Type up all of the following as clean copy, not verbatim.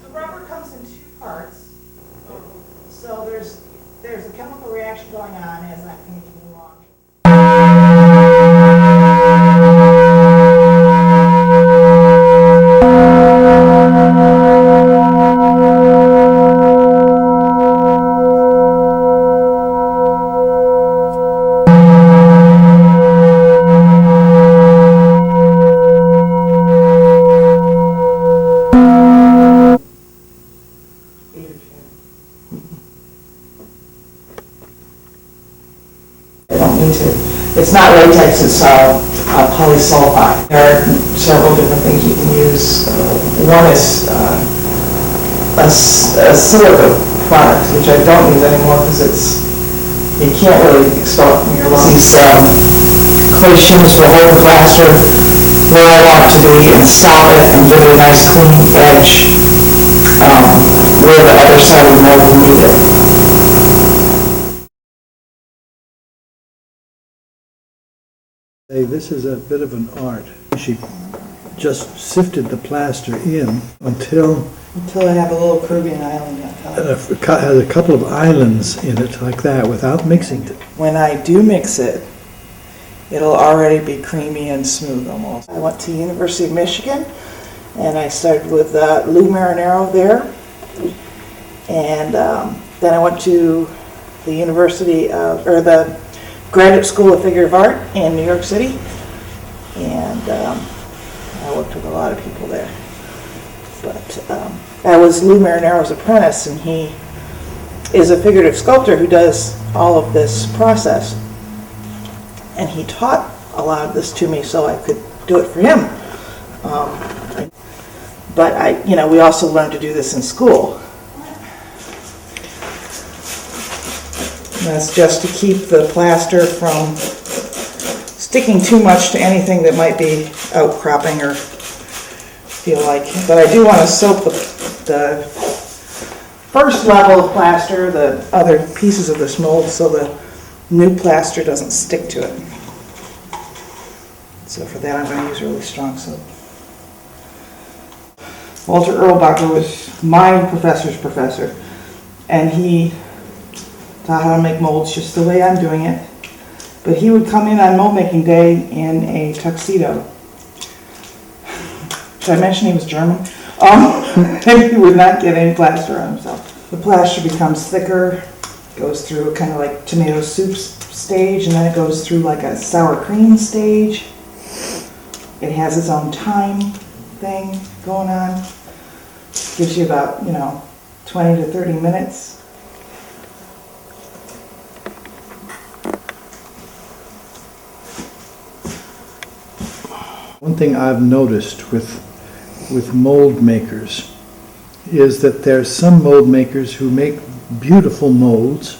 The rubber comes in two parts. So there's a chemical reaction going on as that painting along. It's not latex, it's polysulfide. There are several different things you can use. One is a silica product, which I don't use anymore because you can't really expel it from your lungs. These clay shims for holding plaster where I want it to be and stop it and give it a nice clean edge where the other side of the mold will meet it. Hey, this is a bit of an art. She just sifted the plaster in until I have a little Caribbean island. it has a couple of islands in it like that without mixing it. When I do mix it, it'll already be creamy and smooth almost. I went to University of Michigan and I started with Lou Marinero there. And then I went to the the Graduate School of Figurative Art in New York City, and I worked with a lot of people there. But I was Lou Marinero's apprentice, and he is a figurative sculptor who does all of this process. And he taught a lot of this to me so I could do it for him. But we also learned to do this in school. That's just to keep the plaster from sticking too much to anything that might be outcropping or feel like. But I do want to soak the first level of plaster, the other pieces of this mold, so the new plaster doesn't stick to it. So for that I'm going to use really strong soap. Walter Erlbacher was my professor's professor, and he taught how to make molds just the way I'm doing it. But he would come in on mold making day in a tuxedo. Should I mention he was German? And he would not get any plaster on himself. The plaster becomes thicker, goes through kind of like tomato soup stage, and then it goes through like a sour cream stage. It has its own time thing going on. Gives you about, 20 to 30 minutes. One thing I've noticed with mold makers is that there's some mold makers who make beautiful molds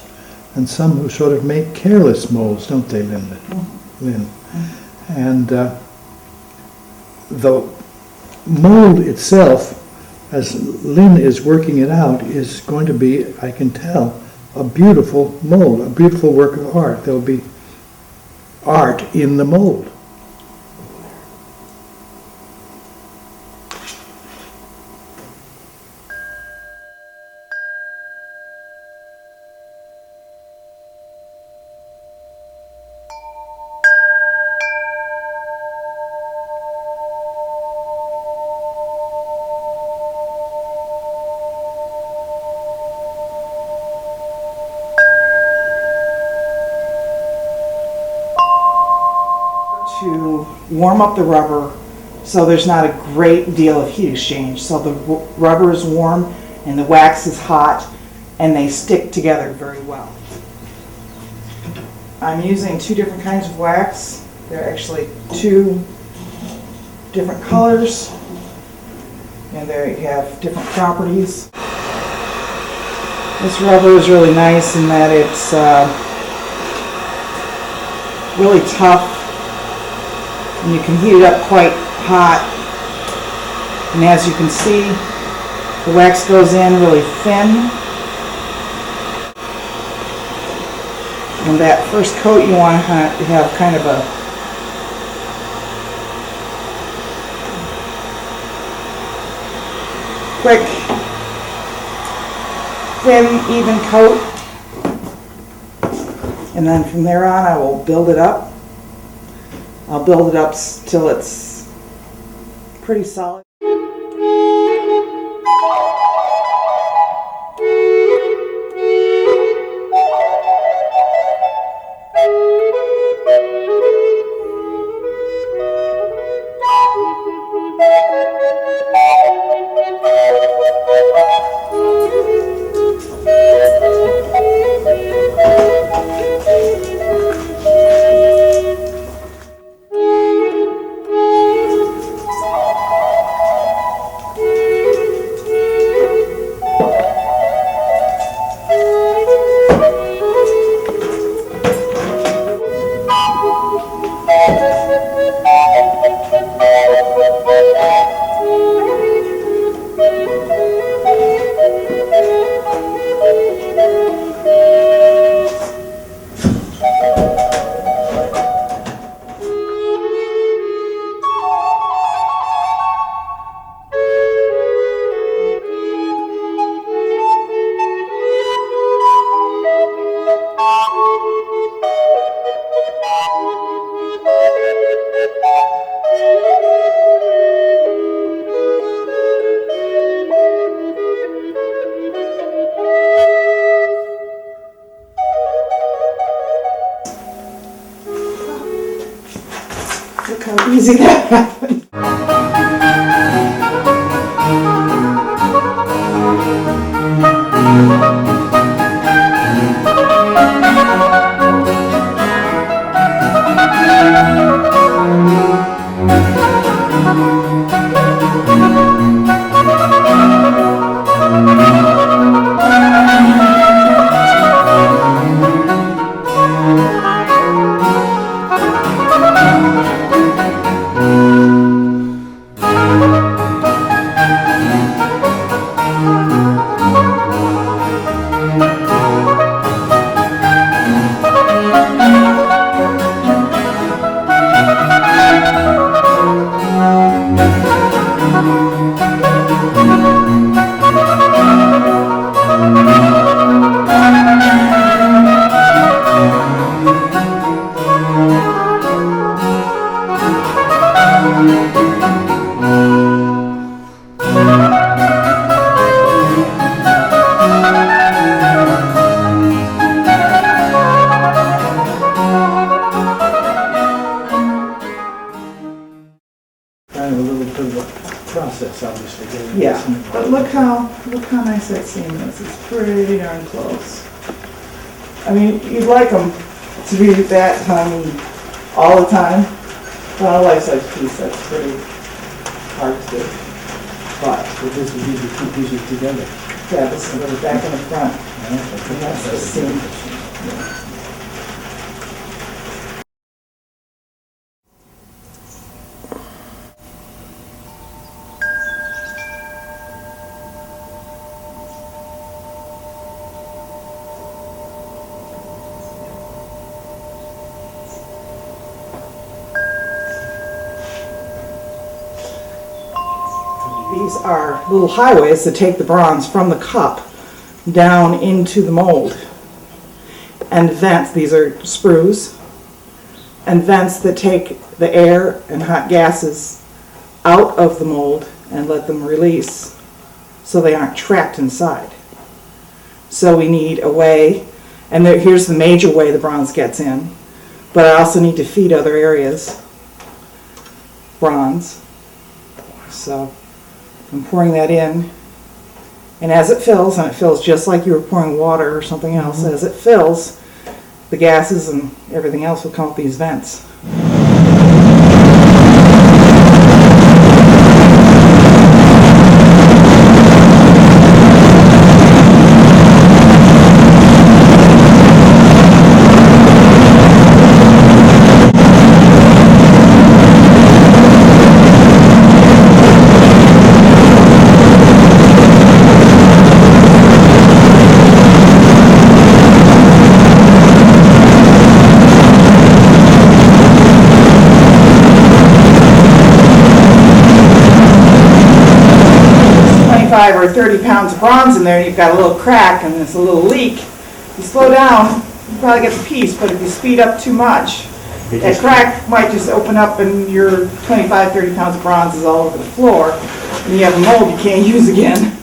and some who sort of make careless molds, don't they, Lynn? And the mold itself, as Lynn is working it out, is going to be, I can tell, a beautiful mold, a beautiful work of art. There'll be art in the mold. To warm up the rubber so there's not a great deal of heat exchange. So the rubber is warm and the wax is hot and they stick together very well. I'm using two different kinds of wax. They're actually two different colors and they have different properties. This rubber is really nice in that it's really tough. And you can heat it up quite hot, and as you can see, the wax goes in really thin, and that first coat you want to have kind of a quick, thin, even coat. And then from there on, I will build it up. I'll build it up till it's pretty solid. Look how easy that happened. Kind of a little bit of a process, obviously. Getting Yeah, this in. but look how nice that seam is. It's pretty darn close. I mean, you'd like them to be that tiny all the time. But on a life-size piece, that's pretty hard to do. But So this is easy, keep these together. yeah, this is the back and the front. Yeah, And that's the seam. These are little highways that take the bronze from the cup down into the mold. And vents, these are sprues, and vents that take the air and hot gases out of the mold and let them release so they aren't trapped inside. So we need a way, and here's the major way the bronze gets in, but I also need to feed other areas bronze. So I'm pouring that in, and as it fills, and it fills just like you were pouring water or something else, as it fills, the gases and everything else will come up these vents. 25 or 30 pounds of bronze in there and you've got a little crack and there's a little leak, you slow down, you probably get the piece, but if you speed up too much, that crack might just open up and your 25, 30 pounds of bronze is all over the floor and you have a mold you can't use again.